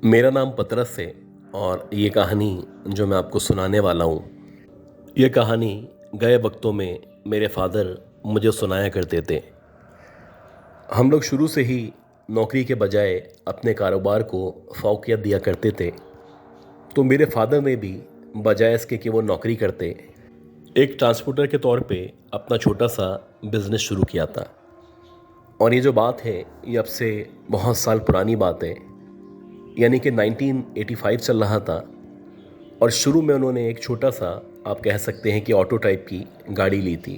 मेरा नाम पतरस है और ये कहानी जो मैं आपको सुनाने वाला हूँ, ये कहानी गए वक्तों में मेरे फादर मुझे सुनाया करते थे। हम लोग शुरू से ही नौकरी के बजाय अपने कारोबार को फ़ौक़ियत दिया करते थे। तो मेरे फादर ने भी बजाय इसके कि वो नौकरी करते, एक ट्रांसपोर्टर के तौर पे अपना छोटा सा बिज़नेस शुरू किया था। और ये जो बात है ये अब से बहुत साल पुरानी बात है, यानी कि 1985 चल रहा था। और शुरू में उन्होंने एक छोटा सा, आप कह सकते हैं कि ऑटो टाइप की गाड़ी ली थी।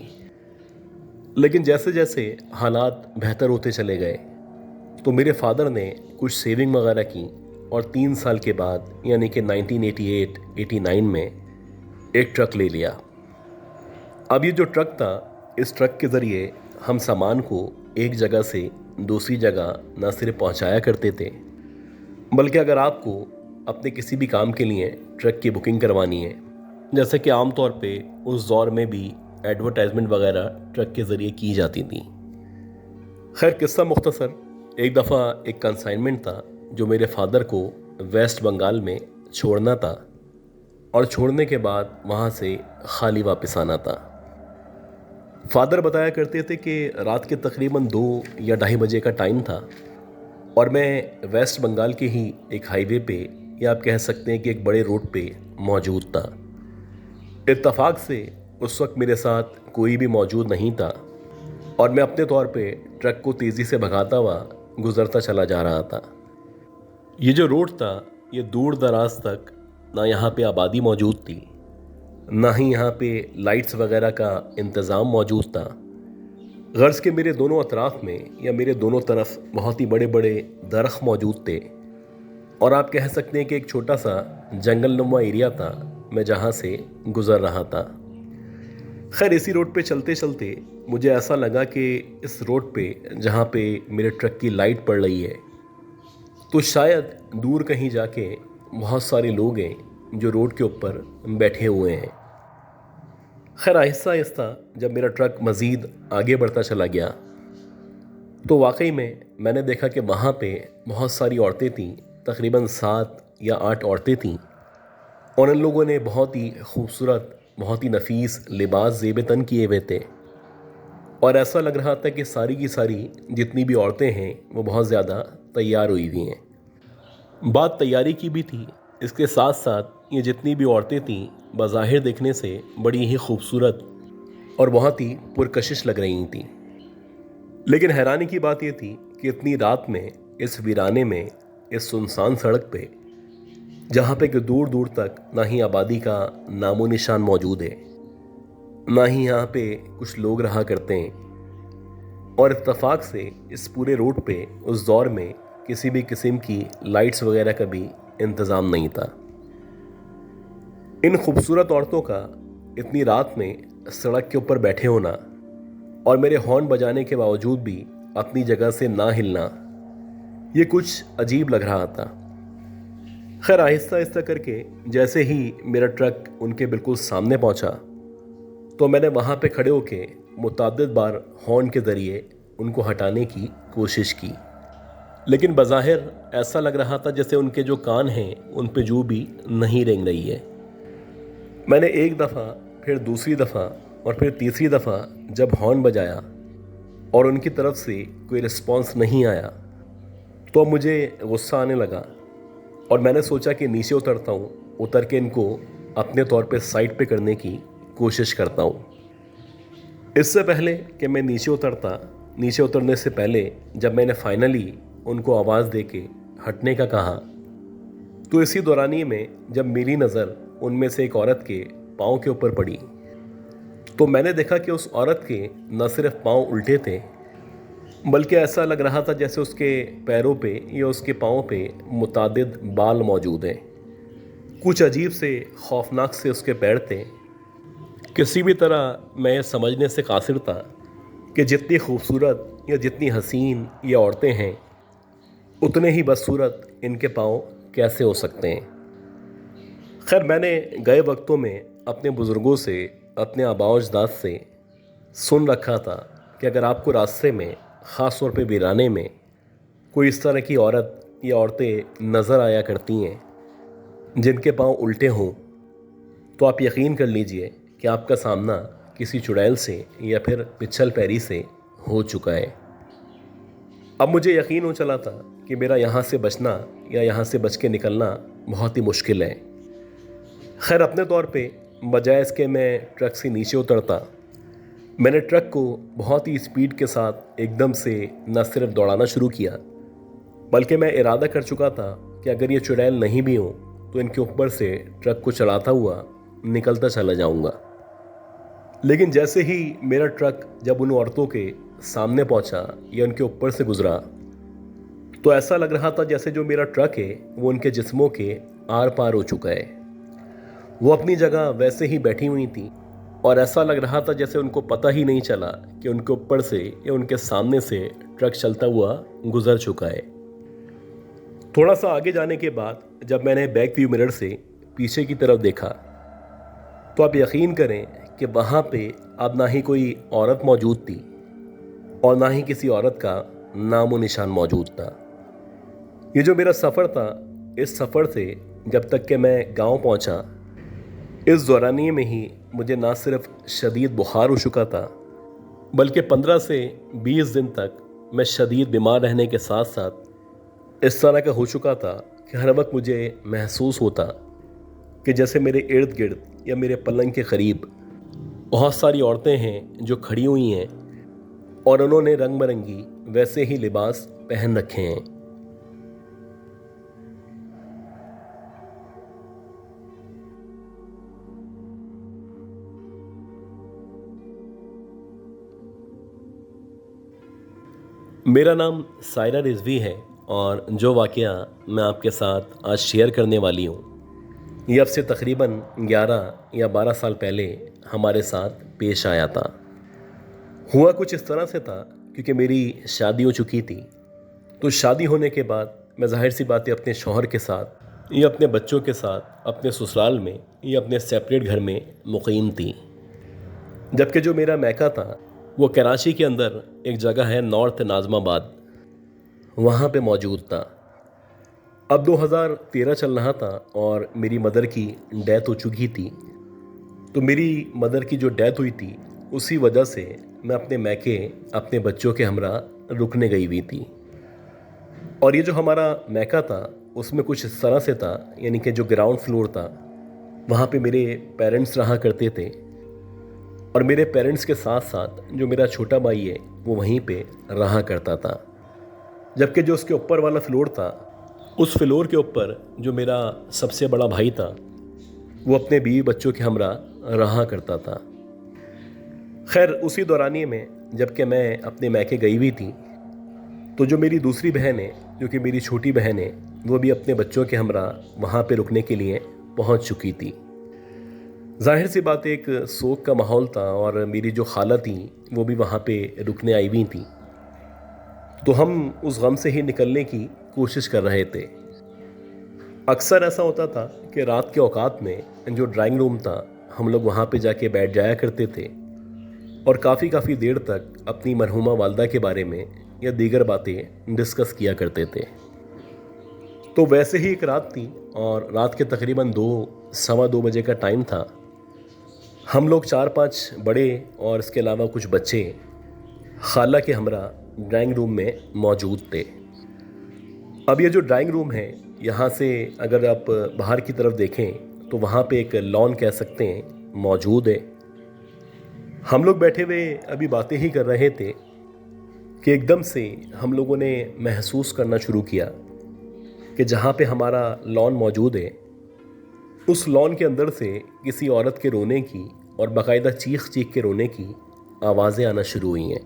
लेकिन जैसे जैसे हालात बेहतर होते चले गए तो मेरे फादर ने कुछ सेविंग वगैरह की और 3 साल के बाद यानी कि 1988-89 में एक ट्रक ले लिया। अब ये जो ट्रक था, इस ट्रक के ज़रिए हम सामान को एक जगह से दूसरी जगह न सिर्फ पहुंचाया करते थे, बल्कि अगर आपको अपने किसी भी काम के लिए ट्रक की बुकिंग करवानी है, जैसे कि आमतौर पे उस दौर में भी एडवर्टाइजमेंट वगैरह ट्रक के ज़रिए की जाती थी। खैर किस्सा मुख्तसर, एक दफ़ा एक कंसाइनमेंट था जो मेरे फादर को वेस्ट बंगाल में छोड़ना था और छोड़ने के बाद वहाँ से खाली वापस आना था। फादर बताया करते थे कि रात के तकरीबन 2 या 2:30 बजे का टाइम था और मैं वेस्ट बंगाल के ही एक हाईवे पे, या आप कह सकते हैं कि एक बड़े रोड पे मौजूद था। इत्तफाक से उस वक्त मेरे साथ कोई भी मौजूद नहीं था और मैं अपने तौर पे ट्रक को तेज़ी से भगाता हुआ गुज़रता चला जा रहा था। ये जो रोड था ये दूर दराज तक ना यहाँ पे आबादी मौजूद थी, ना ही यहाँ पे लाइट्स वगैरह का इंतज़ाम मौजूद था। गर्ज़ के मेरे दोनों अतराफ़ में या मेरे दोनों तरफ बहुत ही बड़े बड़े दरख्त मौजूद थे और आप कह सकते हैं कि एक छोटा सा जंगल नुमा एरिया था मैं जहाँ से गुज़र रहा था। खैर इसी रोड पे चलते चलते मुझे ऐसा लगा कि इस रोड पे जहाँ पे मेरे ट्रक की लाइट पड़ रही है तो शायद दूर कहीं जाके बहुत सारे लोग हैं जो रोड के ऊपर बैठे हुए हैं। खैर आहिस्ता आहिस्ता जब मेरा ट्रक मज़ीद आगे बढ़ता चला गया तो वाकई में मैंने देखा कि वहाँ पे बहुत सारी औरतें थीं, तकरीबन 7 या 8 औरतें थीं और उन लोगों ने बहुत ही खूबसूरत, बहुत ही नफीस लिबास ज़ेब तन किए हुए थे और ऐसा लग रहा था कि सारी की सारी जितनी भी औरतें हैं वो बहुत ज़्यादा तैयार हुई हुई हैं। बात तैयारी की भी थी, इसके साथ साथ ये जितनी भी औरतें थीं बज़ाहिर देखने से बड़ी ही खूबसूरत और बहुत ही पुरकशिश लग रही थीं। लेकिन हैरानी की बात यह थी कि इतनी रात में इस वीराने में, इस सुनसान सड़क पे, जहाँ पे कि दूर दूर तक ना ही आबादी का नामो निशान मौजूद है, ना ही यहाँ पे कुछ लोग रहा करते हैं और इत्तफाक से इस पूरे रोड पे उस दौर में किसी भी किस्म की लाइट्स वगैरह का भी इंतज़ाम नहीं था। इन खूबसूरत औरतों का इतनी रात में सड़क के ऊपर बैठे होना और मेरे हॉर्न बजाने के बावजूद भी अपनी जगह से ना हिलना, ये कुछ अजीब लग रहा था। खैर आहिस्ता आहिस्ता करके जैसे ही मेरा ट्रक उनके बिल्कुल सामने पहुंचा तो मैंने वहाँ पे खड़े होके मुतअद्दिद बार हॉर्न के ज़रिए उनको हटाने की कोशिश की, लेकिन बज़ाहिर ऐसा लग रहा था जैसे उनके जो कान हैं उन पे जू भी नहीं रेंग रही है। मैंने एक दफ़ा, फिर दूसरी दफ़ा और फिर तीसरी दफ़ा जब हॉर्न बजाया और उनकी तरफ से कोई रिस्पॉन्स नहीं आया तो अब मुझे गुस्सा आने लगा और मैंने सोचा कि नीचे उतरता हूँ, उतर के इनको अपने तौर पे साइड पे करने की कोशिश करता हूँ। इससे पहले कि मैं नीचे उतरने से पहले जब मैंने फाइनली उनको आवाज़ दे के हटने का कहा तो इसी दौरानी में जब मेरी नज़र उनमें से एक औरत के पाँव के ऊपर पड़ी तो मैंने देखा कि उस औरत के न सिर्फ पाँव उल्टे थे, बल्कि ऐसा लग रहा था जैसे उसके पैरों पे या उसके पाँव पे मुतअद्दिद बाल मौजूद हैं। कुछ अजीब से, खौफनाक से उसके पैर थे। किसी भी तरह मैं ये समझने से कासिर था कि जितनी खूबसूरत या जितनी हसीन ये औरतें हैं उतने ही बदसूरत इनके पाँव कैसे हो सकते हैं। खैर मैंने गए वक्तों में अपने बुज़ुर्गों से, अपने आबाओ अजदाद से सुन रखा था कि अगर आपको रास्ते में, ख़ास तौर पे वीराने में, कोई इस तरह की औरत ये औरतें नज़र आया करती हैं जिनके पाँव उल्टे हों, तो आप यकीन कर लीजिए कि आपका सामना किसी चुड़ैल से या फिर पिच्छल पैरी से हो चुका है। अब मुझे यकीन हो चला था कि मेरा यहाँ से बचना या यहाँ से बच के निकलना बहुत ही मुश्किल है। खैर, अपने तौर पे बजाय इसके मैं ट्रक से नीचे उतरता, मैंने ट्रक को बहुत ही स्पीड के साथ एकदम से न सिर्फ दौड़ाना शुरू किया, बल्कि मैं इरादा कर चुका था कि अगर ये चुड़ैल नहीं भी हो तो इनके ऊपर से ट्रक को चलाता हुआ निकलता चला जाऊंगा। लेकिन जैसे ही मेरा ट्रक जब उन औरतों के सामने पहुंचा या उनके ऊपर से गुजरा, तो ऐसा लग रहा था जैसे जो मेरा ट्रक है वो उनके जिस्मों के आर पार हो चुका है। वो अपनी जगह वैसे ही बैठी हुई थी और ऐसा लग रहा था जैसे उनको पता ही नहीं चला कि उनके ऊपर से या उनके सामने से ट्रक चलता हुआ गुजर चुका है। थोड़ा सा आगे जाने के बाद जब मैंने बैक व्यू मिरर से पीछे की तरफ देखा, तो आप यकीन करें कि वहाँ पे अब ना ही कोई औरत मौजूद थी और ना ही किसी औरत का नामो निशान मौजूद था। ये जो मेरा सफ़र था, इस सफ़र से जब तक कि मैं गांव पहुंचा, इस दौरानिए में ही मुझे ना सिर्फ शदीद बुखार हो चुका था, बल्कि 15 से 20 दिन तक मैं शदीद बीमार रहने के साथ साथ इस तरह का हो चुका था कि हर वक्त मुझे महसूस होता कि जैसे मेरे इर्द गिर्द या मेरे पलंग के करीब बहुत सारी औरतें हैं जो खड़ी हुई हैं और उन्होंने रंग बिरंगी वैसे ही लिबास पहन रखे हैं। मेरा नाम सायरा रिजवी है और जो वाक़या मैं आपके साथ आज शेयर करने वाली हूँ, ये अब से तकरीबन 11 या 12 साल पहले हमारे साथ पेश आया था। हुआ कुछ इस तरह से था, क्योंकि मेरी शादी हो चुकी थी, तो शादी होने के बाद मैं ज़ाहिर सी बात है अपने शौहर के साथ या अपने बच्चों के साथ अपने ससुराल में या अपने सेपरेट घर में मुक़ीम थी। जबकि जो मेरा मैका था वो कराची के अंदर एक जगह है नॉर्थ नाज़माबाद, वहाँ पे मौजूद था। अब 2013 चल रहा था और मेरी मदर की डेथ हो चुकी थी। तो मेरी मदर की जो डेथ हुई थी, उसी वजह से मैं अपने मैके अपने बच्चों के हमरा रुकने गई हुई थी। और ये जो हमारा मैका था उसमें कुछ इस तरह से था, यानी कि जो ग्राउंड फ्लोर था वहाँ पे मेरे पेरेंट्स रहा करते थे और मेरे पेरेंट्स के साथ साथ जो मेरा छोटा भाई है वो वहीं पे रहा करता था। जबकि जो उसके ऊपर वाला फ्लोर था, उस फ्लोर के ऊपर जो मेरा सबसे बड़ा भाई था वो अपने बीवी बच्चों के हमरा रहा करता था। खैर, उसी दौरानिए में जबकि मैं अपने मैके गई हुई थी, तो जो मेरी दूसरी बहन है, जो कि मेरी छोटी बहन है, वो भी अपने बच्चों के हमरा वहाँ पे रुकने के लिए पहुँच चुकी थी। ज़ाहिर सी बात, एक सोग का माहौल था और मेरी जो खाला थी वो भी वहाँ पे रुकने आई हुई थी। तो हम उस गम से ही निकलने की कोशिश कर रहे थे। अक्सर ऐसा होता था कि रात के औकात में जो ड्राइंग रूम था, हम लोग वहाँ पे जाके बैठ जाया करते थे और काफ़ी देर तक अपनी मरहूमा वालदा के बारे में या दीगर बातें डिस्कस किया करते थे। तो वैसे ही एक रात थी और रात के तकरीबन 2 सवा 2 बजे का टाइम था। हम लोग 4-5 बड़े और इसके अलावा कुछ बच्चे खाला के हमरा ड्राइंग रूम में मौजूद थे। अब ये जो ड्राइंग रूम है, यहाँ से अगर आप बाहर की तरफ देखें तो वहाँ पे एक लॉन कह सकते हैं मौजूद है। हम लोग बैठे हुए अभी बातें ही कर रहे थे कि एकदम से हम लोगों ने महसूस करना शुरू किया कि जहाँ पे हमारा लॉन मौजूद है, उस लॉन के अंदर से किसी औरत के रोने की और बाकायदा चीख चीख के रोने की आवाज़ें आना शुरू हुई हैं।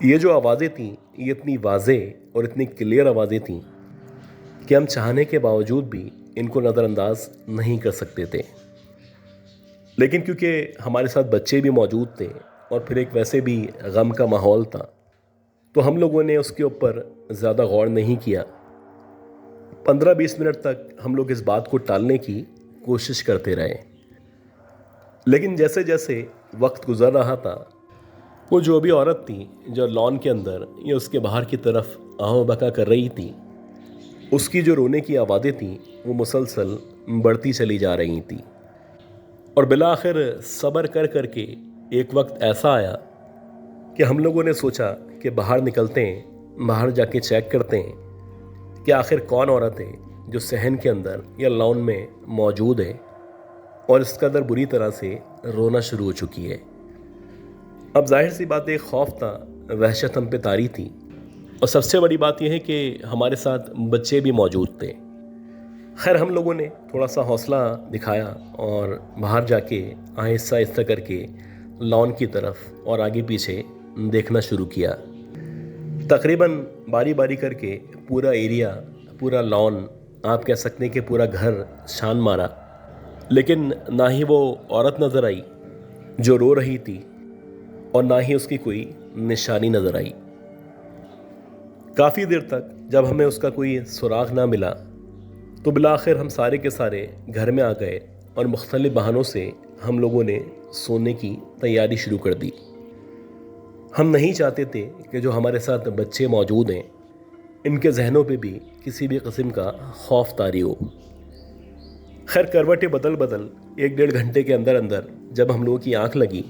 ये जो आवाज़ें थीं, ये इतनी वाज़ेह और इतनी क्लियर आवाज़ें थीं कि हम चाहने के बावजूद भी इनको नज़रअंदाज नहीं कर सकते थे। लेकिन क्योंकि हमारे साथ बच्चे भी मौजूद थे और फिर एक वैसे भी गम का माहौल था, तो हम लोगों ने उसके ऊपर ज़्यादा गौर नहीं किया। 15-20 मिनट तक हम लोग इस बात को टालने की कोशिश करते रहे। लेकिन जैसे जैसे वक्त गुजर रहा था, वो जो भी औरत थी जो लॉन के अंदर या उसके बाहर की तरफ आहो बका कर रही थी, उसकी जो रोने की आवाज़ें थीं वो मुसलसल बढ़ती चली जा रही थी। और बिला आखिर सब्र कर कर के एक वक्त ऐसा आया कि हम लोगों ने सोचा कि बाहर निकलते हैं, बाहर जाके चेक करते हैं कि आखिर कौन औरत है जो सहन के अंदर या लॉन में मौजूद है और इस कदर बुरी तरह से रोना शुरू हो चुकी है। अब जाहिर सी बात, एक खौफ था, वहशत हम पे तारी थी। और सबसे बड़ी बात यह है कि हमारे साथ बच्चे भी मौजूद थे। खैर, हम लोगों ने थोड़ा सा हौसला दिखाया और बाहर जाके आहिस्ता आहिस्ता करके लॉन की तरफ और आगे पीछे देखना शुरू किया। तकरीबन बारी बारी करके पूरा एरिया, पूरा लॉन, आप कह सकते हैं कि पूरा घर छान मारा, लेकिन ना ही वो औरत नज़र आई जो रो रही थी और ना ही उसकी कोई निशानी नज़र आई। काफ़ी देर तक जब हमें उसका कोई सुराग ना मिला तो बिला आखिर हम सारे के सारे घर में आ गए और मुख्तलिफ बहानों से हम लोगों ने सोने की तैयारी शुरू कर दी। हम नहीं चाहते थे कि जो हमारे साथ बच्चे मौजूद हैं इनके जहनों पे भी किसी भी किस्म का खौफ तारी हो। खैर, करवटें बदल बदल 1-1.5 घंटे के अंदर अंदर जब हम लोगों की आंख लगी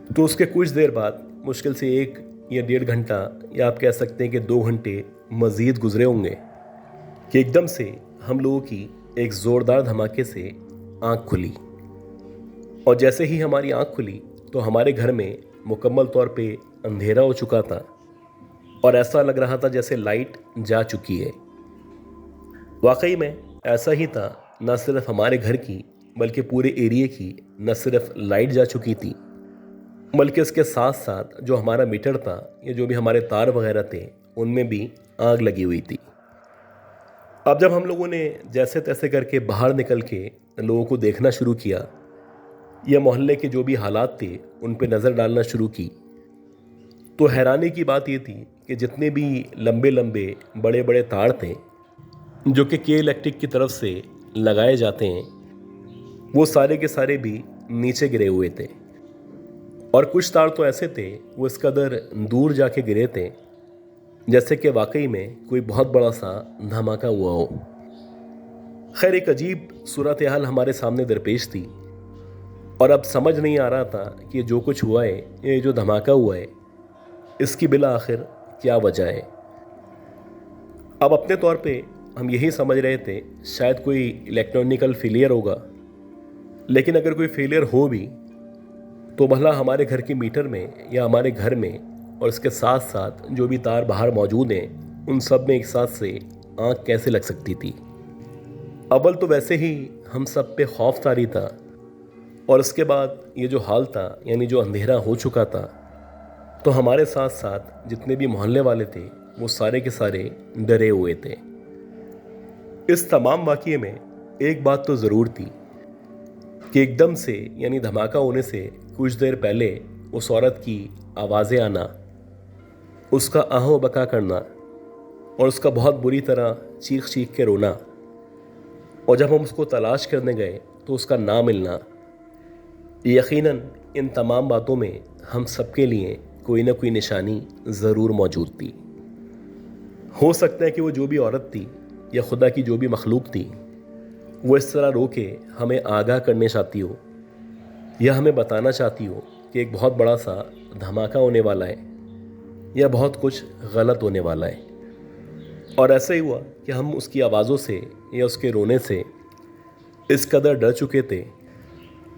तो उसके कुछ देर बाद मुश्किल से 1 या 1.5 घंटा, या आप कह सकते हैं कि 2 घंटे मज़ीद गुजरे होंगे कि एकदम से हम लोगों की एक ज़ोरदार धमाके से आंख खुली। और जैसे ही हमारी आंख खुली तो हमारे घर में मुकम्मल तौर पे अंधेरा हो चुका था और ऐसा लग रहा था जैसे लाइट जा चुकी है। वाकई में ऐसा ही था। न सिर्फ हमारे घर की बल्कि पूरे एरिया की न सिर्फ लाइट जा चुकी थी, बल्कि इसके साथ साथ जो हमारा मीटर था या जो भी हमारे तार वगैरह थे उनमें भी आग लगी हुई थी। अब जब हम लोगों ने जैसे तैसे करके बाहर निकल के लोगों को देखना शुरू किया या मोहल्ले के जो भी हालात थे उन पे नज़र डालना शुरू की, तो हैरानी की बात ये थी कि जितने भी लंबे लंबे बड़े बड़े तार थे जो कि के इलेक्ट्रिक की तरफ से लगाए जाते हैं, वो सारे के सारे भी नीचे गिरे हुए थे। और कुछ तार तो ऐसे थे वो इस कदर दूर जाके गिरे थे जैसे कि वाकई में कोई बहुत बड़ा सा धमाका हुआ हो। खैर, एक अजीब सूरत हाल हमारे सामने दरपेश थी और अब समझ नहीं आ रहा था कि जो कुछ हुआ है, ये जो धमाका हुआ है, इसकी बिला आखिर क्या वजह है। अब अपने तौर पे हम यही समझ रहे थे शायद कोई इलेक्ट्रॉनिकल फेलियर होगा, लेकिन अगर कोई फेलियर हो भी तो भला हमारे घर के मीटर में या हमारे घर में और इसके साथ साथ जो भी तार बाहर मौजूद हैं उन सब में एक साथ से आग कैसे लग सकती थी। अव्वल तो वैसे ही हम सब पे खौफ तारी था और उसके बाद ये जो हाल था, यानी जो अंधेरा हो चुका था, तो हमारे साथ साथ जितने भी मोहल्ले वाले थे वो सारे के सारे डरे हुए थे। इस तमाम वाक़ये में एक बात तो ज़रूर थी कि एकदम से, यानी धमाका होने से कुछ देर पहले उस औरत की आवाज़ें आना, उसका आहो बका करना और उसका बहुत बुरी तरह चीख चीख के रोना, और जब हम उसको तलाश करने गए तो उसका ना मिलना, यकीनन इन तमाम बातों में हम सबके लिए कोई ना कोई निशानी ज़रूर मौजूद थी। हो सकता है कि वो जो भी औरत थी या खुदा की जो भी मखलूक थी वो इस तरह रो के हमें आगाह करने चाहती हो या हमें बताना चाहती हो कि एक बहुत बड़ा सा धमाका होने वाला है या बहुत कुछ गलत होने वाला है। और ऐसा ही हुआ कि हम उसकी आवाज़ों से या उसके रोने से इस कदर डर चुके थे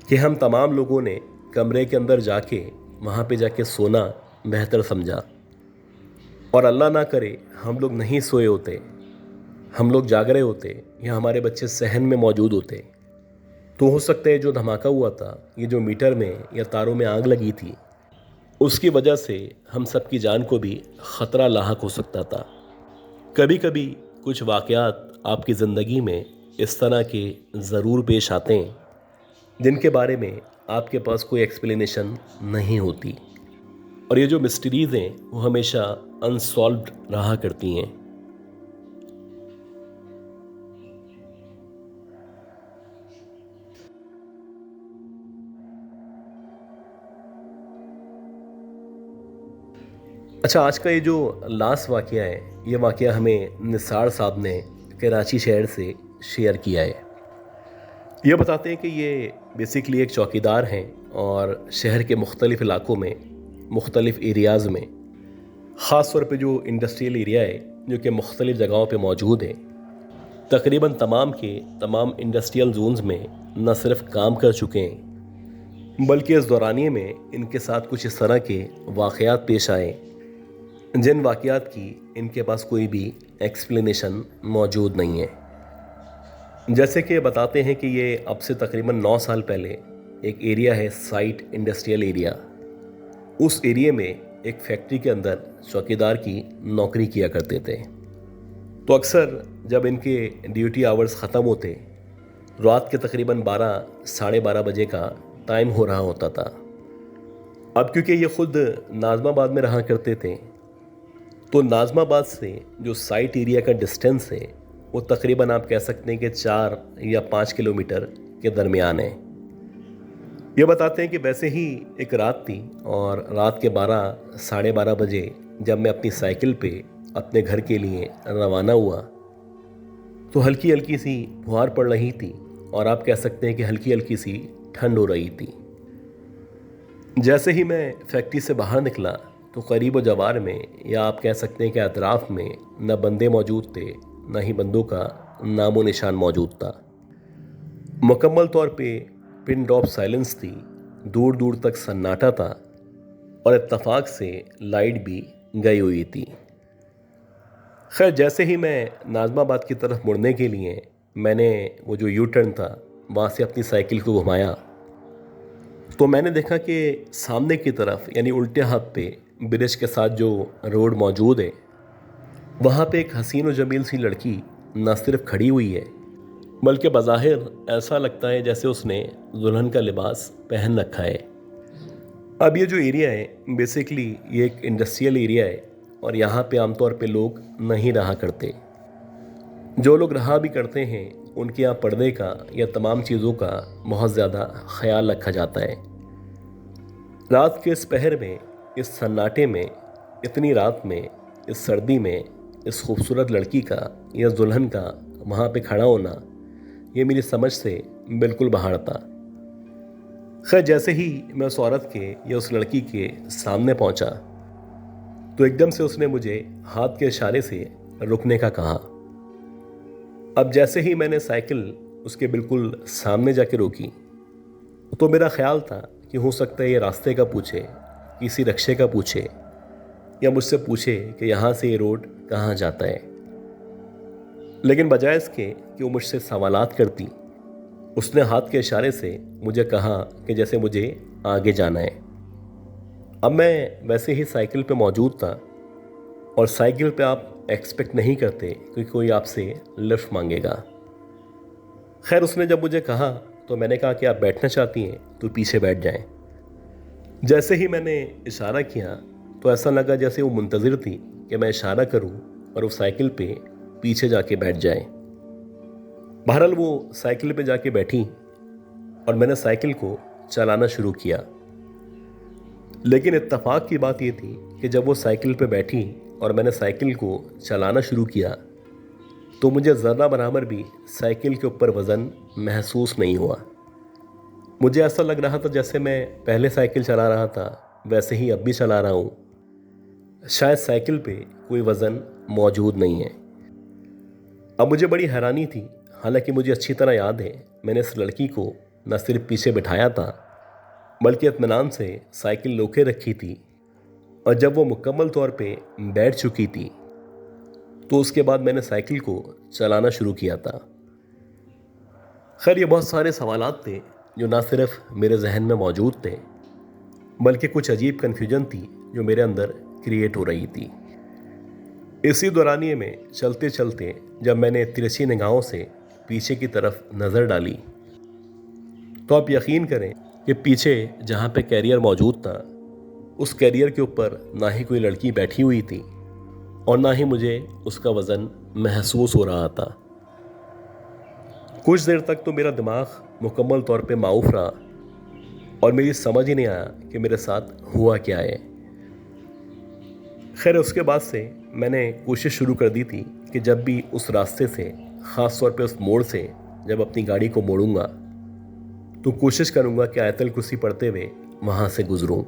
कि हम तमाम लोगों ने कमरे के अंदर जाके वहाँ पे जाके सोना बेहतर समझा। और अल्लाह ना करे हम लोग नहीं सोए होते, हम लोग जाग रहे होते या हमारे बच्चे सहन में मौजूद होते, तो हो सकता है जो धमाका हुआ था, ये जो मीटर में या तारों में आग लगी थी, उसकी वजह से हम सब की जान को भी ख़तरा लाहक हो सकता था। कभी कभी कुछ वाक़यात आपकी ज़िंदगी में इस तरह के ज़रूर पेश आते हैं जिनके बारे में आपके पास कोई एक्सप्लेनेशन नहीं होती, और ये जो मिस्ट्रीज़ हैं वो हमेशा अनसॉल्व्ड रहा करती हैं। अच्छा, आज का ये जो लास्ट वाक़या है, ये वाक़या हमें निसार साहब ने कराची शहर से शेयर किया है। ये बताते हैं कि ये बेसिकली एक चौकीदार हैं और शहर के मुख्तलिफ़ इलाकों में, मुख्तलिफ़ एरियाज़ में, ख़ास तौर पे जो इंडस्ट्रियल एरिया है, जो कि मुख्तलिफ़ जगहों पे मौजूद है, तकरीबन तमाम के तमाम इंडस्ट्रियल जोन्स में न सिर्फ काम कर चुके हैं, बल्कि इस दौरानिए में इनके साथ कुछ इस तरह के वाक़यात पेश आए जिन वाक़यात की इनके पास कोई भी एक्सप्लेनेशन मौजूद नहीं है। जैसे कि बताते हैं कि ये अब से तकरीबन 9 साल पहले एक एरिया है, साइट इंडस्ट्रियल एरिया, उस एरिया में एक फैक्ट्री के अंदर चौकीदार की नौकरी किया करते थे। तो अक्सर जब इनके ड्यूटी आवर्स ख़त्म होते, रात के तकरीबन 12 साढ़े 12 बजे का टाइम हो रहा होता था। अब क्योंकि ये ख़ुद नाज़माबाद में रहा करते थे, तो नाज़माबाद से जो साइट एरिया का डिस्टेंस है वो तकरीबन आप कह सकते हैं कि 4 या 5 किलोमीटर के दरमियान है। ये बताते हैं कि वैसे ही एक रात थी और रात के 12 साढ़े 12 बजे जब मैं अपनी साइकिल पे अपने घर के लिए रवाना हुआ, तो हल्की हल्की सी फुहार पड़ रही थी और आप कह सकते हैं कि हल्की हल्की सी ठंड हो रही थी। जैसे ही मैं फैक्ट्री से बाहर निकला तो करीब व जवार में, या आप कह सकते हैं कि अतराफ़ में, न बंदे मौजूद थे, न ही बंदों का नामो निशान मौजूद था। मुकम्मल तौर पे पिन ड्रॉप साइलेंस थी, दूर दूर तक सन्नाटा था और इत्तफाक से लाइट भी गई हुई थी। खैर, जैसे ही मैं नाज़माबाद की तरफ मुड़ने के लिए मैंने वो जो यू टर्न था वहाँ से अपनी साइकिल को घुमाया, तो मैंने देखा कि सामने की तरफ यानी उल्टे हाथ पे ब्रिज के साथ जो रोड मौजूद है, वहाँ पे एक हसीन और जमील सी लड़की न सिर्फ खड़ी हुई है, बल्कि बज़ाहिर ऐसा लगता है जैसे उसने दुल्हन का लिबास पहन रखा है। अब ये जो एरिया है बेसिकली ये एक इंडस्ट्रियल एरिया है और यहाँ पे आमतौर पे लोग नहीं रहा करते। जो लोग रहा भी करते हैं उनके यहाँ पर्दे का या तमाम चीज़ों का बहुत ज़्यादा ख्याल रखा जाता है। रात के इस पहर में, इस सन्नाटे में, इतनी रात में, इस सर्दी में, इस खूबसूरत लड़की का या दुल्हन का वहाँ पे खड़ा होना, ये मेरी समझ से बिल्कुल बाहर था। खैर, जैसे ही मैं उस औरत के या उस लड़की के सामने पहुँचा तो एकदम से उसने मुझे हाथ के इशारे से रुकने का कहा। अब जैसे ही मैंने साइकिल उसके बिल्कुल सामने जाके रोकी, तो मेरा ख्याल था कि हो सकता है ये रास्ते का पूछे, किसी रक्शे का पूछे, या मुझसे पूछे कि यहाँ से ये रोड कहाँ जाता है। लेकिन बजाय इसके कि वो मुझसे सवालात करती, उसने हाथ के इशारे से मुझे कहा कि जैसे मुझे आगे जाना है। अब मैं वैसे ही साइकिल पे मौजूद था और साइकिल पे आप एक्सपेक्ट नहीं करते कि कोई आपसे लिफ्ट मांगेगा। खैर, उसने जब मुझे कहा तो मैंने कहा कि आप बैठना चाहती हैं तो पीछे बैठ जाएं। जैसे ही मैंने इशारा किया तो ऐसा लगा जैसे वो मुंतज़िर थी कि मैं इशारा करूं और वो साइकिल पे पीछे जाके बैठ जाए। बहरहाल वो साइकिल पे जाके बैठी और मैंने साइकिल को चलाना शुरू किया। लेकिन इत्तफाक की बात ये थी कि जब वो साइकिल पे बैठी और मैंने साइकिल को चलाना शुरू किया तो मुझे ज़रा बराबर भी साइकिल के ऊपर वज़न महसूस नहीं हुआ। मुझे ऐसा लग रहा था जैसे मैं पहले साइकिल चला रहा था वैसे ही अब भी चला रहा हूँ। शायद साइकिल पे कोई वज़न मौजूद नहीं है। अब मुझे बड़ी हैरानी थी, हालांकि मुझे अच्छी तरह याद है मैंने इस लड़की को न सिर्फ पीछे बिठाया था बल्कि इत्मीनान से साइकिल रोके रखी थी, और जब वो मुकम्मल तौर पे बैठ चुकी थी तो उसके बाद मैंने साइकिल को चलाना शुरू किया था। खैर, ये बहुत सारे सवालात थे जो ना सिर्फ मेरे जहन में मौजूद थे बल्कि कुछ अजीब कन्फ्यूजन थी जो मेरे अंदर क्रिएट हो रही थी। इसी दौरानिए में चलते चलते जब मैंने तिरछी निगाहों से पीछे की तरफ नज़र डाली तो आप यकीन करें कि पीछे जहाँ पे कैरियर मौजूद था उस कैरियर के ऊपर ना ही कोई लड़की बैठी हुई थी और ना ही मुझे उसका वज़न महसूस हो रहा था। कुछ देर तक तो मेरा दिमाग मुकम्मल तौर पे माऊफ रहा और मेरी समझ ही नहीं आया कि मेरे साथ हुआ क्या है। खैर उसके बाद से मैंने कोशिश शुरू कर दी थी कि जब भी उस रास्ते से, ख़ास तौर पे उस मोड़ से जब अपनी गाड़ी को मोड़ूंगा तो कोशिश करूंगा कि आयतल कुर्सी पढ़ते हुए वहाँ से गुजरूं।